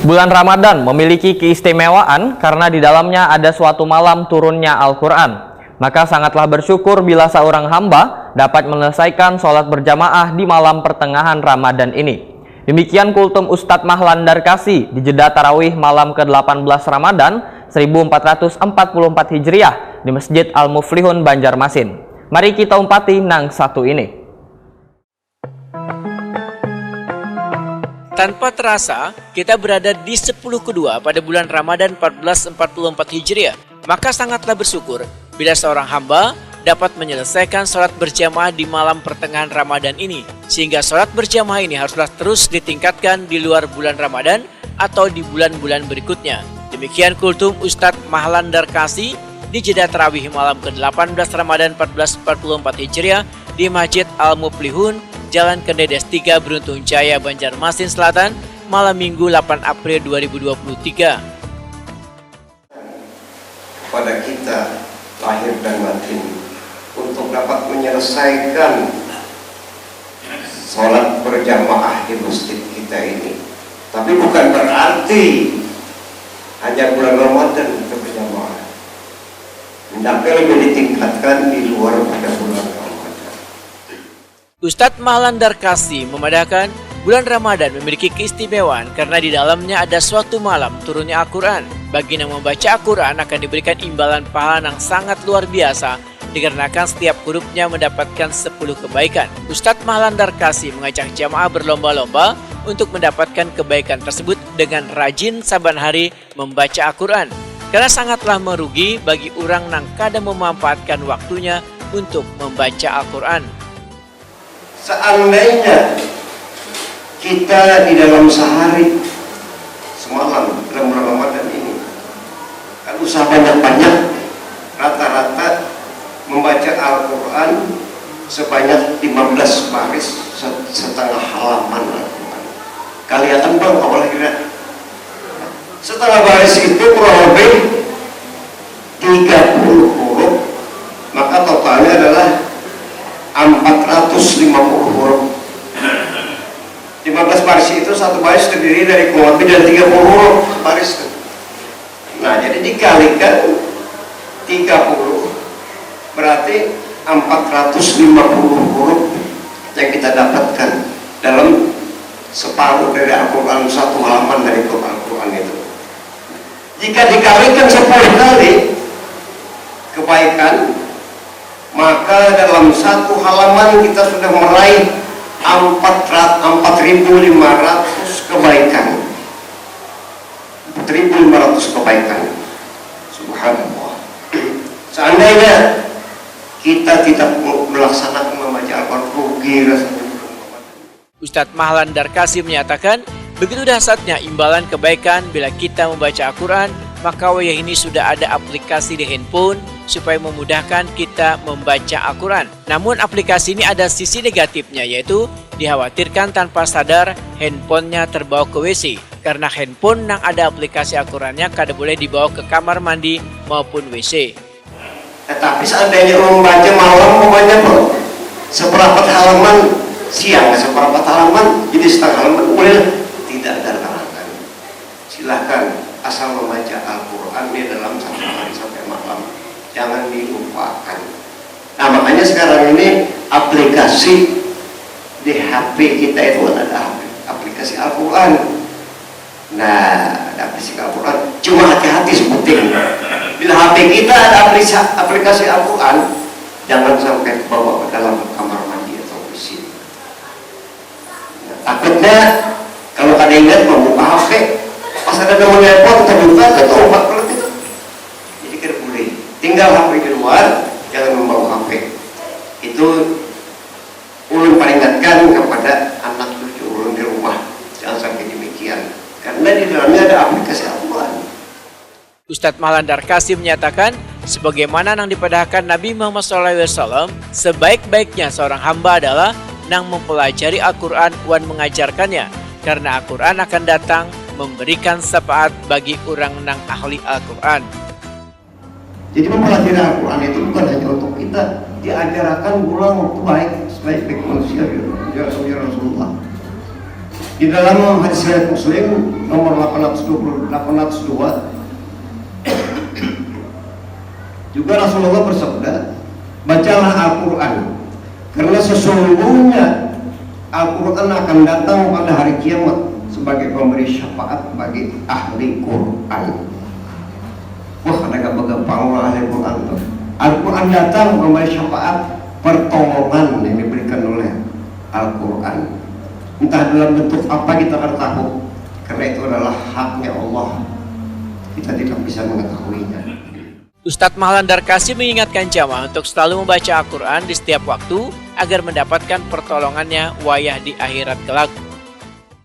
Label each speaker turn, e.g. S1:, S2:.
S1: Bulan Ramadan memiliki keistimewaan karena di dalamnya ada suatu malam turunnya Al-Quran. Maka sangatlah bersyukur bila seorang hamba dapat menyelesaikan sholat berjamaah di malam pertengahan Ramadan ini. Demikian kultum Ustadz Mahlan Darkasi di jeda tarawih malam ke-18 Ramadan 1444 Hijriah di Masjid Al-Muflihun Banjarmasin. Mari kita umpati nang satu ini.
S2: Tanpa terasa, kita berada di 10 kedua pada bulan Ramadan 1444 Hijriah. Maka sangatlah bersyukur bila seorang hamba dapat menyelesaikan sholat berjamaah di malam pertengahan Ramadan ini. Sehingga sholat berjamaah ini haruslah terus ditingkatkan di luar bulan Ramadan atau di bulan-bulan berikutnya. Demikian kultum Ustadz Mahlan Darkasi di jeda tarawih malam ke-18 Ramadan 1444 Hijriah di Masjid Al-Muflihun, Jalan Kendedes 3 Beruntung Jaya, Banjarmasin Selatan, malam Minggu 8 April 2023.
S3: Pada kita lahir dan batin untuk dapat menyelesaikan sholat berjamaah di masjid kita ini. Tapi bukan berarti hanya bulan Ramadan kita berjamaah. Hendaknya lebih ditingkatkan di luar pada bulan Ramadan.
S2: Ustadz Mahlan Darkasi memadahkan bulan Ramadan memiliki keistimewaan karena di dalamnya ada suatu malam turunnya Al-Quran. Bagi yang membaca Al-Quran akan diberikan imbalan pahala yang sangat luar biasa dikarenakan setiap hurufnya mendapatkan 10 kebaikan. Ustadz Mahlan Darkasi mengajak jamaah berlomba-lomba untuk mendapatkan kebaikan tersebut dengan rajin saban hari membaca Al-Quran. Karena sangatlah merugi bagi orang yang kadang memanfaatkan waktunya untuk membaca Al-Quran.
S3: Seandainya kita di dalam sehari semalam dalam bulan Ramadan ini kan usaha banyak-banyak, rata-rata membaca Al-Quran sebanyak 15 baris setengah halaman Al-Quran. Kelihatan bang awal kira setengah baris itu kurang lebih 30 huruf, maka totalnya adalah 450 huruf. 15 baris itu satu baris terdiri dari kurang lebih dari 30 huruf baris. Nah, jadi dikalikan 30 berarti 450 huruf yang kita dapatkan dalam separuh dari Al-Quran, satu halaman dari Al-Quran itu. Jika dikalikan 10 kali kebaikan, maka dalam satu halaman kita sudah meraih 4.500 kebaikan. 4.500 kebaikan. Subhanallah. Seandainya kita tidak melaksanakan membaca Al-Quran, rugi rasanya.
S2: Ustadz Mahlan Darkasi menyatakan, begitu dahsyatnya imbalan kebaikan bila kita membaca Al-Quran, maka wayah ini sudah ada aplikasi di handphone supaya memudahkan kita membaca Al-Quran. Namun aplikasi ini ada sisi negatifnya, yaitu dikhawatirkan tanpa sadar handphonenya terbawa ke WC. Karena handphone yang ada aplikasi Al-Qurannya kada boleh dibawa ke kamar mandi maupun WC.
S3: Tetapi seandainya membaca malam, membaca seperempat halaman siang, seperempat halaman, jadi setengah halaman, boleh tidak ada larangan. Silahkan asal membaca Al-Quran di dalam satu hari sampai malam. Jangan dilupakan. Nah, makanya sekarang ini aplikasi di HP kita itu ada aplikasi Al-Quran. Nah, ada aplikasi Al-Quran. Cuma hati-hati sebutin. Bila HP kita ada aplikasi Al-Quran, jangan sampai bawa ke dalam kamar mandi atau WC. Nah, takutnya kalau ada ingat membuka HP, pas ada nomor telepon terbuka atau obat pelut itu, jadi tidak boleh. Tinggal HP di luar, jangan membawa HP. Itu ulun peringatkan kepada anak cucu ulun di rumah, jangan sampai demikian. Karena di dalamnya ada aplikasi Al-Quran.
S2: Ustadz Mahlan Darkasi menyatakan, sebagaimana yang dipadahkan Nabi Muhammad SAW, sebaik-baiknya seorang hamba adalah yang mempelajari Al-Quran dan mengajarkannya. Karena Al-Quran akan datang memberikan syafaat bagi orang yang ahli Al-Quran.
S3: Jadi mempelajari Al-Quran itu bukan hanya untuk kita, diajarkan ulang waktu baik sebaik-baik manusia ya Rasulullah. Di dalam hadis riwayat Muslim nomor 802 juga Rasulullah bersabda, bacalah Al-Quran karena sesungguhnya Al-Quran akan datang pada hari kiamat sebagai pemberi syafaat bagi ahli Quran. Wah, ada gampang-gampang ahli Quran tuh. Al-Quran datang memberi syafaat, pertolongan yang diberikan oleh Al-Quran. Entah dalam bentuk apa kita akan tahu, karena itu adalah haknya Allah. Kita tidak bisa mengetahuinya.
S2: Ustadz Mahlan Darkasi mengingatkan jamaah untuk selalu membaca Al-Quran di setiap waktu agar mendapatkan pertolongannya wayah di akhirat kelak.